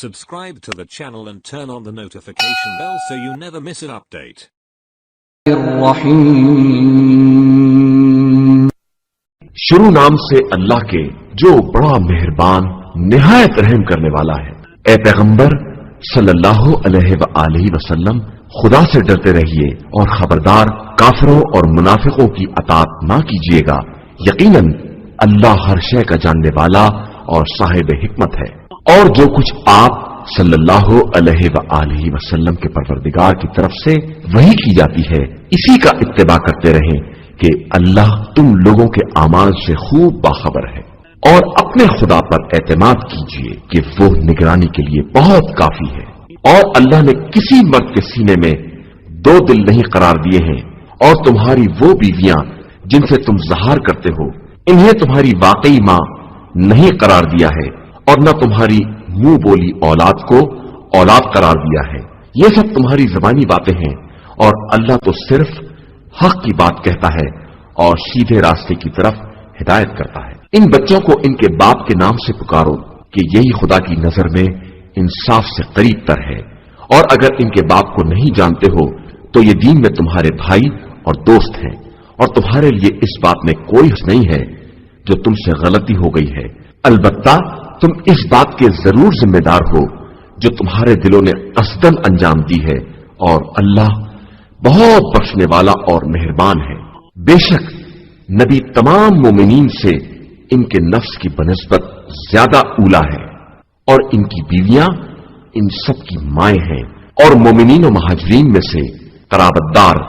subscribe to the channel and turn on the notification bell so you never miss an update. शुरू नाम से अल्लाह के जो बड़ा मेहरबान निहायत रहम करने वाला है। ए पैगंबर सल्लल्लाहु अलैहि वसल्लम, खुदा से डरते रहिए और खबरदार काफिरों और मुनाफिकों की अतात ना कीजिएगा। यकीनन अल्लाह हर शय का जानने वाला और साहिब हिकमत है। और जो कुछ आप सल्लल्लाहु अलैहि वसल्लम के परवरदिगार की तरफ से वही की जाती है, इसी का इत्तिबा करते रहें कि अल्लाह तुम लोगों के आमाल से खूब बाखबर है। और अपने खुदा पर एतमाद कीजिए कि वो निगरानी के लिए बहुत काफी है। और अल्लाह ने किसी मर्द के सीने में दो दिल नहीं करार दिए हैं। और तुम्हारी वो बीवियां जिनसे तुम ज़हार करते हो, इन्हें तुम्हारी वाकई मां नहीं करार दिया है और न तुम्हारी मुंह बोली औलाद को औलाद करार दिया है। ये सब तुम्हारी ज़बानी बातें हैं और अल्लाह तो सिर्फ हक की बात कहता है और सीधे रास्ते की तरफ हिदायत करता है। इन बच्चों को इनके बाप के नाम से पुकारो कि यही खुदा की नजर में इंसाफ से करीब तर है। और अगर इनके बाप को नहीं जानते हो तो ये दीन में तुम्हारे भाई और दोस्त हैं और तुम्हारे लिए इस बात में कोई हर्ज नहीं है जो तुमसे गलती हो गई है। अलबत्ता तुम इस बात के जरूर जिम्मेदार हो जो तुम्हारे दिलों ने कसदन अंजाम दी है। और अल्लाह बहुत बख्शने वाला और मेहरबान है। बेशक नबी तमाम मोमिनीन से इनके नफ्स की बनिस्बत ज्यादा ऊला है और इनकी बीवियां इन सब की माएं हैं। और मोमिनीन और महाजरीन में से कराबतदार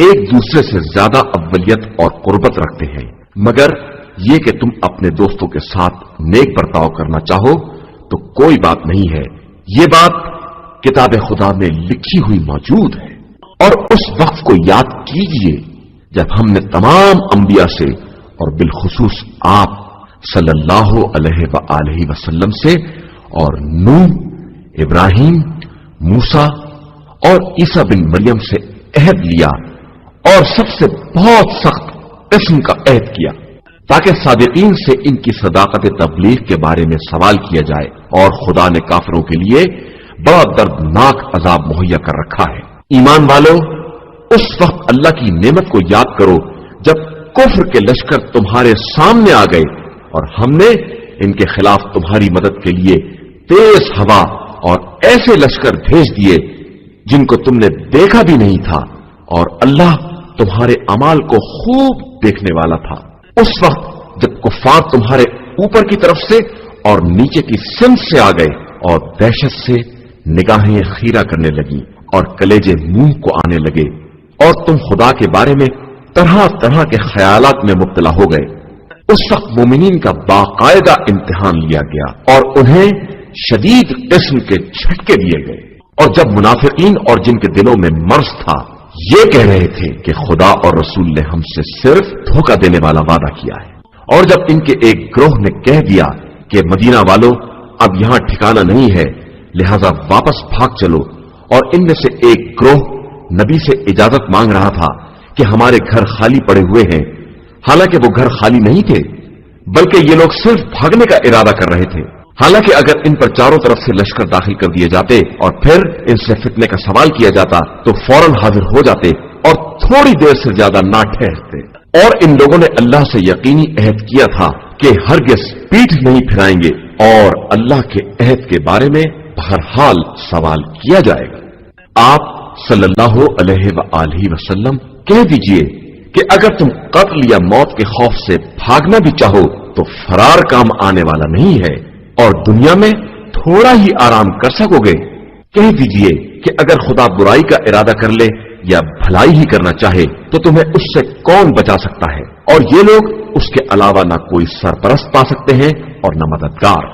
एक दूसरे से ज्यादा अव्वलियत और कुर्बत रखते हैं, मगर ये कि तुम अपने दोस्तों के साथ नेक बर्ताव करना चाहो तो कोई बात नहीं है। ये बात किताब खुदा में लिखी हुई मौजूद है। और उस वक्त को याद कीजिए जब हमने तमाम अंबिया से और बिलखुसूस आप सल्लल्लाहु अलैहि वसल्लम से और नूह, इब्राहिम, मूसा और ईसा बिन मरियम से अहद लिया और सबसे बहुत सख्त किस्म का अहद किया ताकि सादिकीन से इनकी सदाकत तबलीग के बारे में सवाल किया जाए। और खुदा ने काफिरों के लिए बड़ा दर्दनाक अजाब मुहैया कर रखा है। ईमान वालों, उस वक्त अल्लाह की नेमत को याद करो जब कुफ्र के लश्कर तुम्हारे सामने आ गए और हमने इनके खिलाफ तुम्हारी मदद के लिए तेज हवा और ऐसे लश्कर भेज दिए जिनको तुमने देखा भी नहीं था। और अल्लाह तुम्हारे अमाल को खूब देखने वाला था। उस वक्त जब कुफ्फार तुम्हारे ऊपर की तरफ से और नीचे की सिमत से आ गए और दहशत से निगाहें खीरा करने लगी और कलेजे मुंह को आने लगे और तुम खुदा के बारे में तरह तरह के ख्यालात में मुब्तला हो गए। उस वक्त मोमिनीन का बाकायदा इम्तिहान लिया गया और उन्हें शदीद किस्म के झटके दिए गए। और जब मुनाफिकीन और जिनके दिलों में मर्ज था ये कह रहे थे कि खुदा और रसूल ने हमसे सिर्फ धोखा देने वाला वादा किया है, और जब इनके एक ग्रोह ने कह दिया कि मदीना वालों अब यहां ठिकाना नहीं है, लिहाजा वापस भाग चलो, और इनमें से एक ग्रोह नबी से इजाजत मांग रहा था कि हमारे घर खाली पड़े हुए हैं, हालांकि वो घर खाली नहीं थे बल्कि ये लोग सिर्फ भागने का इरादा कर रहे थे। हालांकि अगर इन पर चारों तरफ से लश्कर दाखिल कर दिए जाते और फिर इनसे फितने का सवाल किया जाता तो फौरन हाजिर हो जाते और थोड़ी देर से ज्यादा ना ठहरते। और इन लोगों ने अल्लाह से यकीनी अहद किया था कि हरगिज पीठ नहीं फिराएंगे और अल्लाह के अहद के बारे में बहरहाल सवाल किया जाएगा। आप सल्लल्लाहु अलैहि वसल्लम कह दीजिए कि अगर तुम कत्ल या मौत के खौफ से भागना भी चाहो तो फरार काम आने वाला नहीं है और दुनिया में थोड़ा ही आराम कर सकोगे। कह दीजिए कि अगर खुदा बुराई का इरादा कर ले या भलाई ही करना चाहे तो तुम्हें उससे कौन बचा सकता है। और ये लोग उसके अलावा ना कोई सरपरस्त पा सकते हैं और न मददगार।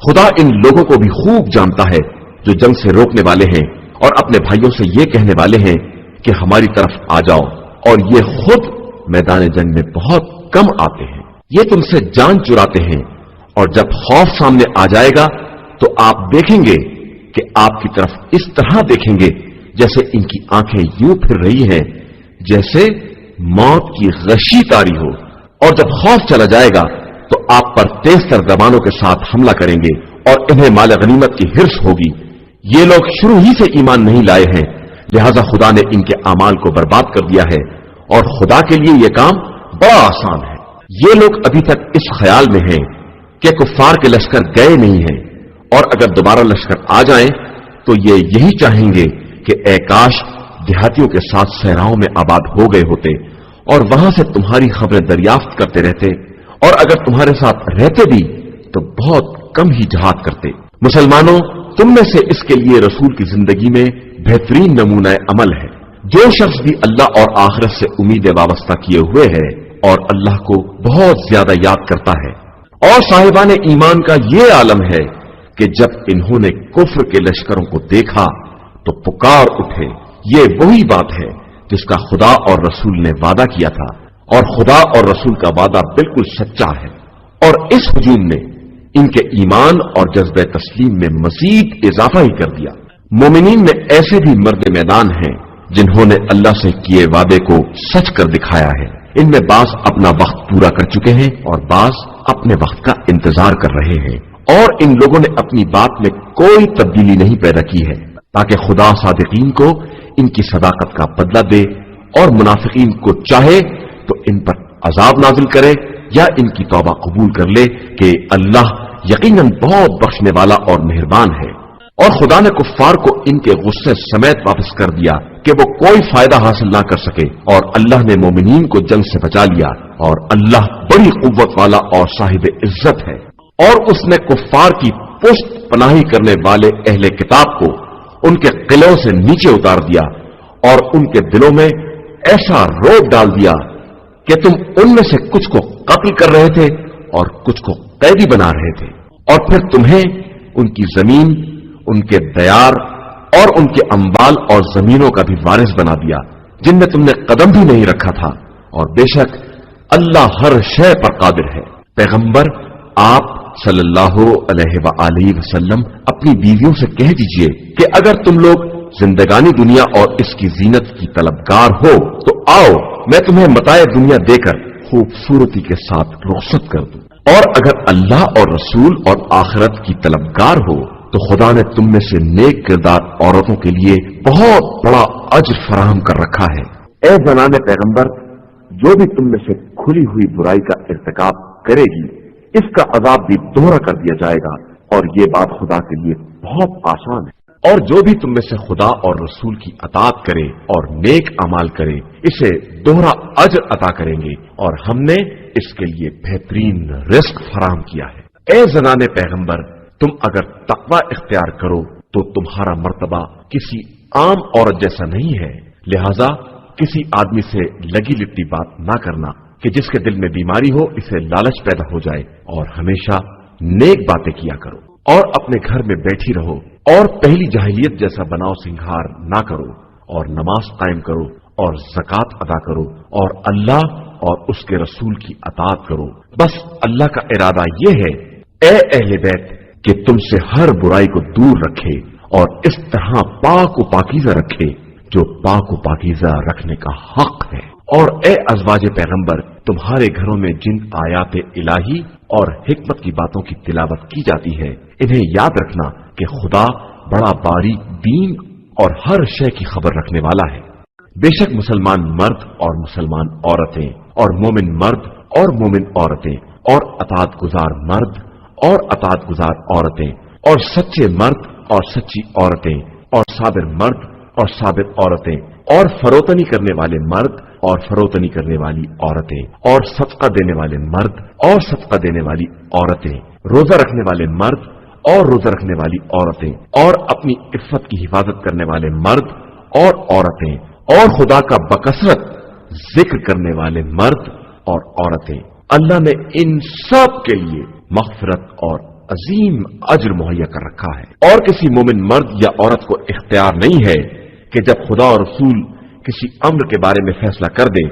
खुदा इन लोगों को भी खूब जानता है जो जंग से रोकने वाले हैं और अपने भाइयों से ये कहने वाले हैं कि हमारी तरफ आ जाओ, और ये खुद मैदान जंग में बहुत कम आते हैं। ये तुमसे जान चुराते हैं और जब खौफ सामने आ जाएगा तो आप देखेंगे कि आपकी तरफ इस तरह देखेंगे जैसे इनकी आंखें यूं फिर रही हैं जैसे मौत की गशी तारी हो। और जब खौफ चला जाएगा तो आप पर तेज तर जबानों के साथ हमला करेंगे और इन्हें माल गनीमत की हिर्स होगी। ये लोग शुरू ही से ईमान नहीं लाए हैं, लिहाजा खुदा ने इनके अमाल को बर्बाद कर दिया है और खुदा के लिए यह काम बड़ा आसान है। ये लोग अभी तक इस ख्याल में हैं कि कुफ्फार के लश्कर गए नहीं हैं और अगर दोबारा लश्कर आ जाएं तो ये यही चाहेंगे कि ए काश देहातियों के साथ सहराओं में आबाद हो गए होते और वहां से तुम्हारी खबरें दरियाफ्त करते रहते, और अगर तुम्हारे साथ रहते भी तो बहुत कम ही जहाद करते। मुसलमानों, तुम में से इसके लिए रसूल की जिंदगी में बेहतरीन नमूना अमल है। जो शख्स भी अल्लाह और आखिरत से उम्मीद वाबस्ता किए हुए है और अल्लाह को बहुत ज्यादा याद करता है। और साहिबान ईमान का ये आलम है कि जब इन्होंने कुफ्र के लश्करों को देखा तो पुकार उठे। ये वही बात है जिसका खुदा और रसूल ने वादा किया था, और खुदा और रसूल का वादा बिल्कुल सच्चा है। और इस हुजूम ने इनके ईमान और जज्बे तस्लीम में मजीद इजाफा ही कर दिया। मोमिनीन में ऐसे भी मर्द मैदान हैं जिन्होंने अल्लाह से किए वादे को सच कर दिखाया है। इनमें बाज अपना वक्त पूरा कर चुके हैं और बाज अपने वक्त का इंतजार कर रहे हैं, और इन लोगों ने अपनी बात में कोई तब्दीली नहीं पैदा की है ताकि खुदा सादिकीन को इनकी सदाकत का बदला दे, और मुनाफिकीन को चाहे तो इन पर अजाब नाजिल करे या इनकी तौबा कबूल कर ले कि अल्लाह यकीनन बहुत बख्शने वाला और मेहरबान है। और खुदा ने कुफ्फार को इनके गुस्से समेत वापस कर दिया कि वो कोई फायदा हासिल ना कर सके, और अल्लाह ने मोमिनीन को जंग से बचा लिया, और अल्लाह बड़ी कुव्वत वाला और साहिब इज्जत है। और उसने कुफ्फार की पुष्ट पनाही करने वाले अहले किताब को उनके किलों से नीचे उतार दिया और उनके दिलों में ऐसा रोब डाल दिया कि तुम उनमें से कुछ को कत्ल कर रहे थे और कुछ को कैदी बना रहे थे, और फिर तुम्हें उनकी जमीन, उनके दयार और उनके अंबाल और जमीनों का भी वारिस बना दिया जिनमें तुमने कदम भी नहीं रखा था। और बेशक अल्लाह हर शय पर कादिर है। पैगंबर, आप सल्लल्लाहु अलैहि वसल्लम अपनी बीवियों से कह दीजिए कि अगर तुम लोग जिंदगानी दुनिया और इसकी जीनत की तलबगार हो तो आओ, मैं तुम्हें मताए दुनिया देकर खूबसूरती के साथ रुखसत कर दूं। और अगर अल्लाह और रसूल और आखिरत की तलबगार हो तो खुदा ने तुम में से नेक किरदार औरतों के लिए बहुत बड़ा अज्र फराहम कर रखा है। ए जनाने पैगंबर, जो भी तुम में से खुली हुई बुराई का इर्तिकाब करेगी इसका अजाब भी दोहरा कर दिया जाएगा, और ये बात खुदा के लिए बहुत आसान है। और जो भी तुम में से खुदा और रसूल की अताअत करे और नेक अमाल करे इसे दोहरा अज्र अता करेंगे, और हमने इसके लिए बेहतरीन रिस्क फराहम किया है। ए जनाने पैगंबर, तुम अगर तकवा इख्तियार करो तो तुम्हारा मर्तबा किसी आम औरत जैसा नहीं है, लिहाजा किसी आदमी से लगी लिपटी बात ना करना कि जिसके दिल में बीमारी हो, इसे लालच पैदा हो जाए, और हमेशा नेक बातें किया करो और अपने घर में बैठी रहो, और पहली जाहिलियत जैसा बनाव सिंगार ना करो, और नमाज कायम करो और ज़कात अदा करो, और अल्लाह और उसके रसूल की अताअत करो। बस अल्लाह का इरादा यह है ए अहले बैत कि तुमसे हर बुराई को दूर रखे और इस तरह पाक व पाकीज़ा रखे जो पाक व पाकीज़ा रखने का हक है। और ए अज़वाज पैगंबर, तुम्हारे घरों में जिन आयात इलाही और हिकमत की बातों की तिलावत की जाती है, इन्हें याद रखना कि खुदा बड़ा बारीक बीन और हर शय की खबर रखने वाला है। बेशक मुसलमान मर्द और मुसलमान औरतें और मोमिन मर्द और मोमिन औरतें और अताअत गुजार मर्द और अताअत गुजार औरतें और सच्चे मर्द और सच्ची औरतें और साबिर मर्द और साबिर औरतें और फरोतनी करने वाले मर्द और फरोतनी करने वाली औरतें और सदका देने वाले मर्द और सदका देने वाली औरतें, रोजा रखने वाले मर्द और रोजा रखने वाली औरतें और अपनी इफ्फत की हिफाजत करने वाले मर्द और औरतें और खुदा का बकसरत जिक्र करने वाले मर्द और औरतें। अल्लाह ने इन सब के लिए मग़फ़िरत और अजीम अज्र मुहैया कर रखा है। और किसी मोमिन मर्द या औरत को इख्तियार नहीं है कि जब खुदा और रसूल किसी अम्र के बारे में फैसला कर दे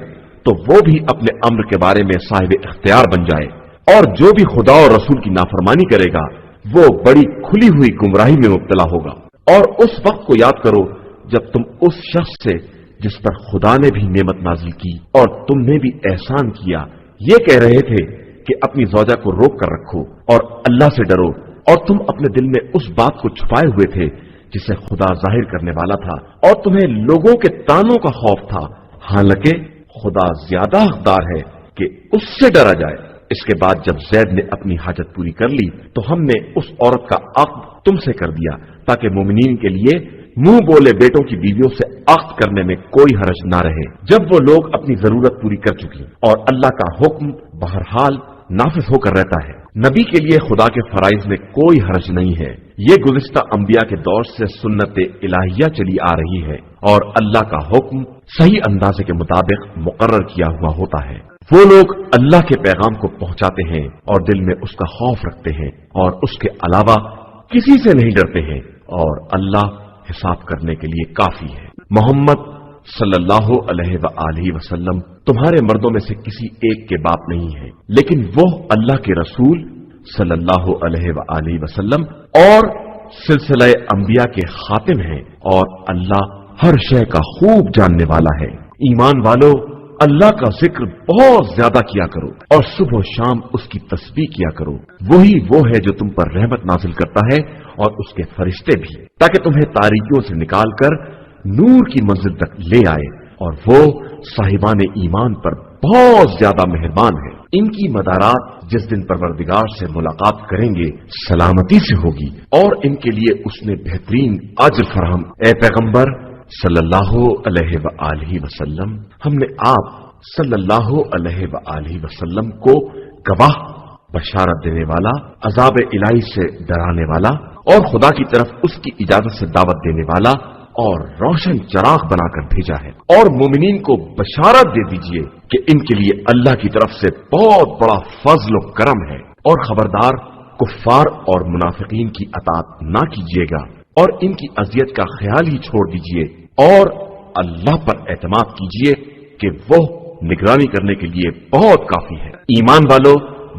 तो वो भी अपने अम्र के बारे में साहिब इख्तियार बन जाए, और जो भी खुदा और रसूल की नाफरमानी करेगा वो बड़ी खुली हुई गुमराही में मुब्तला होगा। और उस वक्त को याद करो जब तुम उस शख्स से जिस पर खुदा ने भी नेमत नाजिल की और तुमने भी एहसान किया, ये कह रहे थे कि अपनी ज़ौजा को रोक कर रखो और अल्लाह से डरो اور تم اپنے دل میں اس بات کو چھپائے ہوئے تھے جسے خدا ظاہر کرنے والا تھا، اور تمہیں لوگوں کے طعنوں کا خوف تھا، حالانکہ خدا زیادہ حقدار ہے کہ اس سے ڈرا جائے۔ اس کے بعد جب زید نے اپنی حاجت پوری کر لی تو ہم نے اس عورت کا عقد تم سے کر دیا تاکہ مومنین کے لیے منہ بولے بیٹوں کی بیویوں سے عقد کرنے میں کوئی حرج نہ رہے جب وہ لوگ اپنی ضرورت پوری کر چکی، اور اللہ کا حکم بہرحال نافذ ہو کر رہتا ہے۔ نبی کے لیے خدا کے فرائض میں کوئی حرج نہیں ہے، یہ گزشتہ انبیاء کے دور سے سنت الہیہ چلی آ رہی ہے، اور اللہ کا حکم صحیح اندازے کے مطابق مقرر کیا ہوا ہوتا ہے۔ وہ لوگ اللہ کے پیغام کو پہنچاتے ہیں اور دل میں اس کا خوف رکھتے ہیں اور اس کے علاوہ کسی سے نہیں ڈرتے ہیں، اور اللہ حساب کرنے کے لیے کافی ہے۔ محمد صلی اللہ علیہ وآلہ وسلم تمہارے مردوں میں سے کسی ایک کے باپ نہیں ہے، لیکن وہ اللہ کے رسول صلی اللہ علیہ وآلہ وسلم اور سلسلہ انبیاء کے خاتم ہیں، اور اللہ ہر شے کا خوب جاننے والا ہے۔ ایمان والو، اللہ کا ذکر بہت زیادہ کیا کرو اور صبح و شام اس کی تسبیح کیا کرو، وہی وہ ہے جو تم پر رحمت نازل کرتا ہے اور اس کے فرشتے بھی، تاکہ تمہیں تاریکیوں سے نکال کر نور کی منزل تک لے آئے، اور وہ صاحبان ایمان پر بہت زیادہ مہربان ہے۔ ان کی مدارات جس دن پروردگار سے ملاقات کریں گے سلامتی سے ہوگی، اور ان کے لیے اس نے بہترین اجر فراہم۔ اے پیغمبر صلی اللہ علیہ وآلہ وسلم، ہم نے آپ صلی اللہ علیہ وآلہ وسلم کو گواہ، بشارت دینے والا، عذاب الہی سے ڈرانے والا، اور خدا کی طرف اس کی اجازت سے دعوت دینے والا اور روشن چراغ بنا کر بھیجا ہے۔ اور مومنین کو بشارت دے دیجئے کہ ان کے لیے اللہ کی طرف سے بہت بڑا فضل و کرم ہے، اور خبردار کفار اور منافقین کی اطاعت نہ کیجیے گا، اور ان کی اذیت کا خیال ہی چھوڑ دیجئے، اور اللہ پر اعتماد کیجئے کہ وہ نگرانی کرنے کے لیے بہت کافی ہے۔ ایمان والو،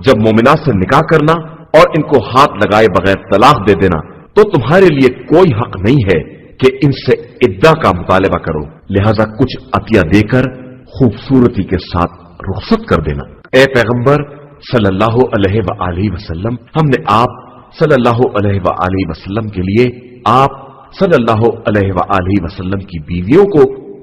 جب مومنات سے نکاح کرنا اور ان کو ہاتھ لگائے بغیر طلاق دے دینا تو تمہارے لیے کوئی حق نہیں ہے کہ ان سے عدہ کا مطالبہ کرو، لہذا کچھ عطیہ دے کر خوبصورتی کے ساتھ رخصت کر دینا۔ اے پیغمبر صلی اللہ علیہ وآلہ وسلم، ہم نے آپ صلی اللہ علیہ وآلہ وسلم کے لیے آپ صلی اللہ علیہ وآلہ وسلم کی بیویوں کو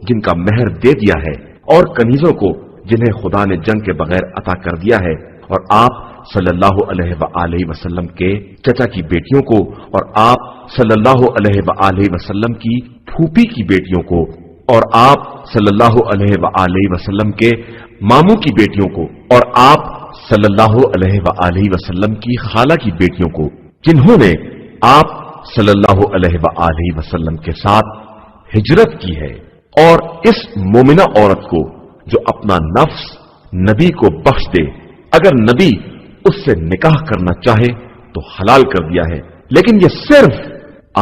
جن کا مہر دے دیا ہے، اور کنیزوں کو جنہیں خدا نے جنگ کے بغیر عطا کر دیا ہے، اور آپ صلی اللہ علیہ وآلہ وسلم کے چچا کی بیٹیوں کو، اور آپ صلی اللہ علیہ وآلہ وسلم کی پھوپھی کی بیٹیوں کو، اور آپ صلی اللہ علیہ وآلہ وسلم کے ماموں کی بیٹیوں کو، اور آپ صلی اللہ علیہ وآلہ وسلم کی خالہ کی بیٹیوں کو، جنہوں نے آپ صلی اللہ علیہ وآلہ وسلم کے ساتھ ہجرت کی ہے، اور اس مومنہ عورت کو جو اپنا نفس نبی کو بخش دے، اگر نبی اس سے نکاح کرنا چاہے تو حلال کر دیا ہے، لیکن یہ صرف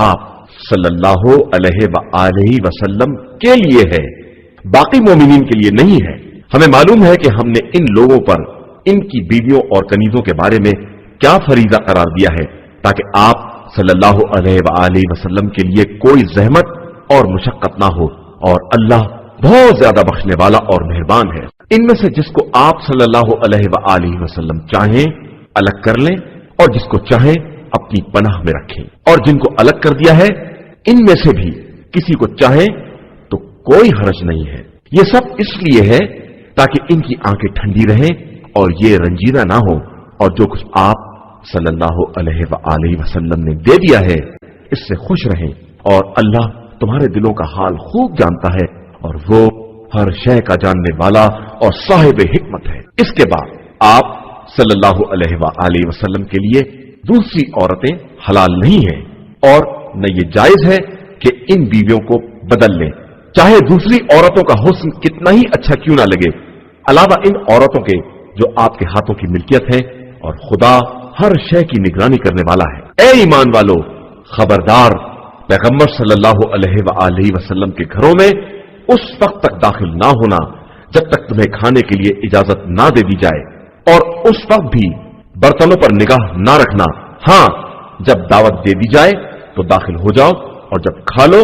آپ صلی اللہ علیہ وآلہ وسلم کے لیے ہے، باقی مومنین کے لیے نہیں ہے۔ ہمیں معلوم ہے کہ ہم نے ان لوگوں پر ان کی بیویوں اور کنیزوں کے بارے میں کیا فریضہ قرار دیا ہے، تاکہ آپ صلی اللہ علیہ وآلہ وسلم کے لیے کوئی زحمت اور مشقت نہ ہو، اور اللہ بہت زیادہ بخشنے والا اور مہربان ہے۔ ان میں سے جس کو آپ صلی اللہ علیہ وآلہ وسلم چاہیں الگ کر لیں، اور جس کو چاہیں اپنی پناہ میں رکھیں، اور جن کو الگ کر دیا ہے ان میں سے بھی کسی کو چاہیں تو کوئی حرج نہیں ہے۔ یہ سب اس لیے ہے تاکہ ان کی آنکھیں ٹھنڈی رہیں اور یہ رنجیدہ نہ ہو، اور جو کچھ آپ صلی اللہ علیہ وآلہ وسلم نے دے دیا ہے اس سے خوش رہیں، اور اللہ تمہارے دلوں کا حال خوب جانتا ہے، اور وہ ہر شے کا جاننے والا اور صاحب حکمت ہے۔ اس کے بعد آپ صلی اللہ علیہ وآلہ وسلم کے لیے دوسری عورتیں حلال نہیں ہیں، اور نہ یہ جائز ہے کہ ان بیویوں کو بدل لیں، چاہے دوسری عورتوں کا حسن کتنا ہی اچھا کیوں نہ لگے، علاوہ ان عورتوں کے جو آپ کے ہاتھوں کی ملکیت ہے، اور خدا ہر شے کی نگرانی کرنے والا ہے۔ اے ایمان والو، خبردار، پیغمبر صلی اللہ علیہ وآلہ وسلم کے گھروں میں اس وقت تک داخل نہ ہونا جب تک تمہیں کھانے کے لیے اجازت نہ دے دی جائے، اور اس وقت بھی برتنوں پر نگاہ نہ رکھنا، ہاں جب دعوت دے دی جائے تو داخل ہو جاؤ، اور جب کھا لو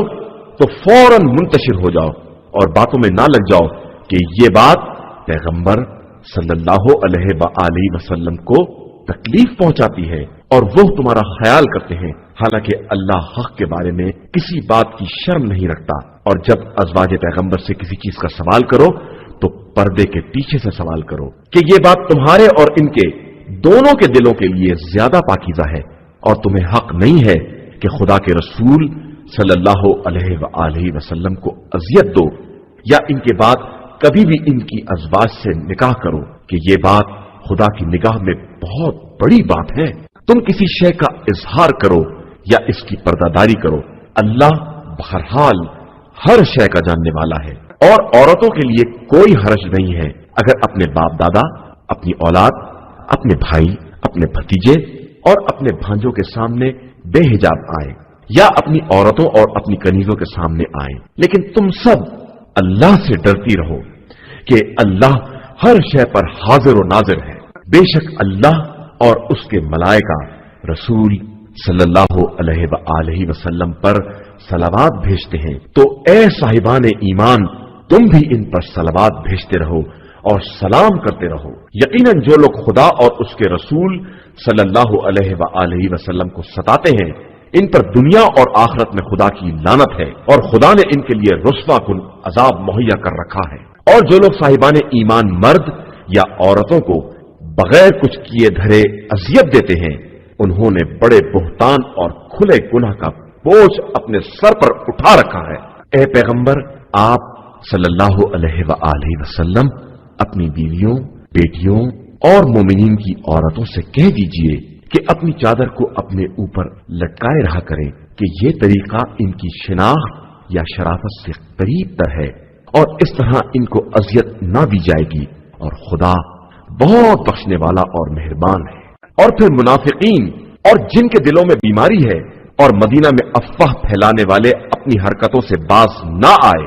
تو فوراً منتشر ہو جاؤ، اور باتوں میں نہ لگ جاؤ کہ یہ بات پیغمبر صلی اللہ علیہ وآلہ وسلم کو تکلیف پہنچاتی ہے، اور وہ تمہارا خیال کرتے ہیں، حالانکہ اللہ حق کے بارے میں کسی بات کی شرم نہیں رکھتا۔ اور جب ازواج پیغمبر سے کسی چیز کا سوال کرو تو پردے کے پیچھے سے سوال کرو کہ یہ بات تمہارے اور ان کے دونوں کے دلوں کے لیے زیادہ پاکیزہ ہے، اور تمہیں حق نہیں ہے کہ خدا کے رسول صلی اللہ علیہ وآلہ وسلم کو اذیت دو یا ان کے بعد کبھی بھی ان کی ازواج سے نکاح کرو، کہ یہ بات خدا کی نگاہ میں بہت بڑی بات ہے۔ تم کسی شے کا اظہار کرو یا اس کی پردہ داری کرو، اللہ بہرحال ہر شے کا جاننے والا ہے۔ اور عورتوں کے لیے کوئی حرج نہیں ہے اگر اپنے باپ دادا، اپنی اولاد، اپنے بھائی، اپنے بھتیجے اور اپنے بھانجوں کے سامنے بے حجاب آئے، یا اپنی عورتوں اور اپنی کنیزوں کے سامنے آئیں، لیکن تم سب اللہ سے ڈرتی رہو کہ اللہ ہر شے پر حاضر و ناظر ہے۔ بے شک اللہ اور اس کے ملائکہ رسول صلی اللہ علیہ وآلہ وسلم پر صلوات بھیجتے ہیں، تو اے صاحبان ایمان تم بھی ان پر صلوات بھیجتے رہو اور سلام کرتے رہو۔ یقیناً جو لوگ خدا اور اس کے رسول صلی اللہ علیہ وآلہ وسلم کو ستاتے ہیں، ان پر دنیا اور آخرت میں خدا کی لعنت ہے، اور خدا نے ان کے لیے رسوا کن عذاب مہیا کر رکھا ہے۔ اور جو لوگ صاحبان ایمان مرد یا عورتوں کو بغیر کچھ کیے دھرے اذیت دیتے ہیں، انہوں نے بڑے بہتان اور کھلے گناہ کا بوجھ اپنے سر پر اٹھا رکھا ہے۔ اے پیغمبر، آپ صلی اللہ علیہ وآلہ وسلم اپنی بیویوں، بیٹیوں اور مومنین کی عورتوں سے کہہ دیجئے کہ اپنی چادر کو اپنے اوپر لٹکائے رہا کریں، کہ یہ طریقہ ان کی شناخت یا شرافت سے قریب تر ہے، اور اس طرح ان کو اذیت نہ دی جائے گی، اور خدا بہت بخشنے والا اور مہربان ہے۔ اور پھر منافقین اور جن کے دلوں میں بیماری ہے اور مدینہ میں افواہ پھیلانے والے اپنی حرکتوں سے باز نہ آئے،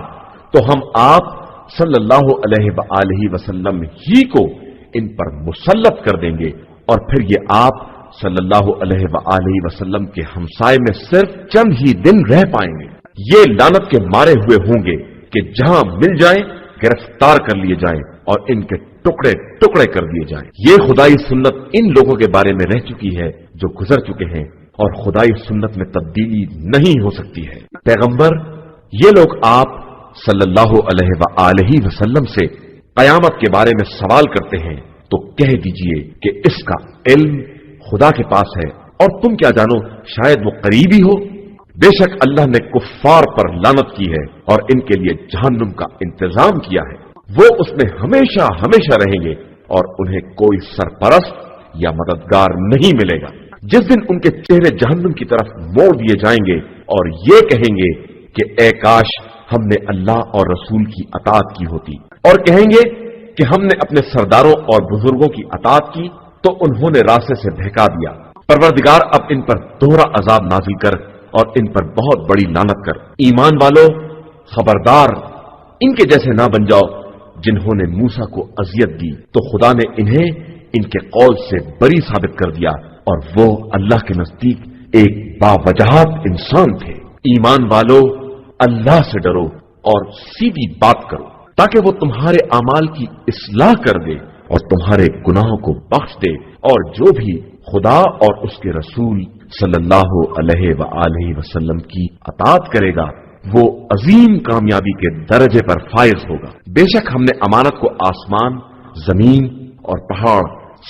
تو ہم آپ صلی اللہ علیہ وآلہ وسلم ہی کو ان پر مسلط کر دیں گے، اور پھر یہ آپ صلی اللہ علیہ وآلہ وسلم کے ہمسائے میں صرف چند ہی دن رہ پائیں گے۔ یہ لعنت کے مارے ہوئے ہوں گے کہ جہاں مل جائیں گرفتار کر لیے جائیں اور ان کے ٹکڑے ٹکڑے کر دیے جائیں۔ یہ خدائی سنت ان لوگوں کے بارے میں رہ چکی ہے جو گزر چکے ہیں، اور خدائی سنت میں تبدیلی نہیں ہو سکتی ہے۔ پیغمبر، یہ لوگ آپ صلی اللہ علیہ وآلہ وسلم سے قیامت کے بارے میں سوال کرتے ہیں، تو کہہ دیجئے کہ اس کا علم خدا کے پاس ہے، اور تم کیا جانو شاید وہ قریبی ہو۔ بے شک اللہ نے کفار پر لعنت کی ہے اور ان کے لیے جہنم کا انتظام کیا ہے، وہ اس میں ہمیشہ ہمیشہ رہیں گے، اور انہیں کوئی سرپرست یا مددگار نہیں ملے گا۔ جس دن ان کے چہرے جہنم کی طرف موڑ دیے جائیں گے اور یہ کہیں گے کہ اے کاش ہم نے اللہ اور رسول کی اطاعت کی ہوتی، اور کہیں گے کہ ہم نے اپنے سرداروں اور بزرگوں کی اطاعت کی تو انہوں نے راستے سے بہکا دیا۔ پروردگار اب ان پر دوہرا عذاب نازل کر اور ان پر بہت بڑی لعنت کر۔ ایمان والو، خبردار ان کے جیسے نہ بن جاؤ جنہوں نے موسیٰ کو اذیت دی، تو خدا نے انہیں ان کے قول سے بری ثابت کر دیا، اور وہ اللہ کے نزدیک ایک باوجہات انسان تھے۔ ایمان والو، اللہ سے ڈرو اور سیدھی بات کرو، تاکہ وہ تمہارے اعمال کی اصلاح کر دے اور تمہارے گناہوں کو بخش دے، اور جو بھی خدا اور اس کے رسول صلی اللہ علیہ وآلہ وسلم کی اطاعت کرے گا وہ عظیم کامیابی کے درجے پر فائز ہوگا۔ بے شک ہم نے امانت کو آسمان، زمین اور پہاڑ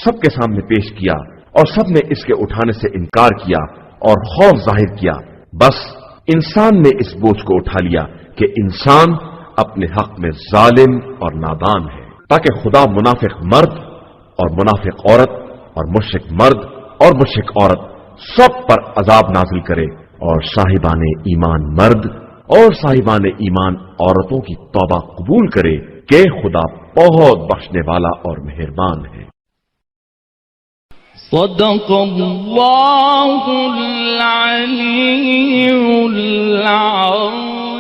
سب کے سامنے پیش کیا، اور سب نے اس کے اٹھانے سے انکار کیا اور خوف ظاہر کیا، بس انسان نے اس بوجھ کو اٹھا لیا کہ انسان اپنے حق میں ظالم اور نادان ہے، تاکہ خدا منافق مرد اور منافق عورت اور مشرک مرد اور مشرک عورت سب پر عذاب نازل کرے، اور صاحبان ایمان مرد اور صاحبان ایمان عورتوں کی توبہ قبول کرے کہ خدا بہت بخشنے والا اور مہربان ہے۔ صدق اللہ العلی العظیم۔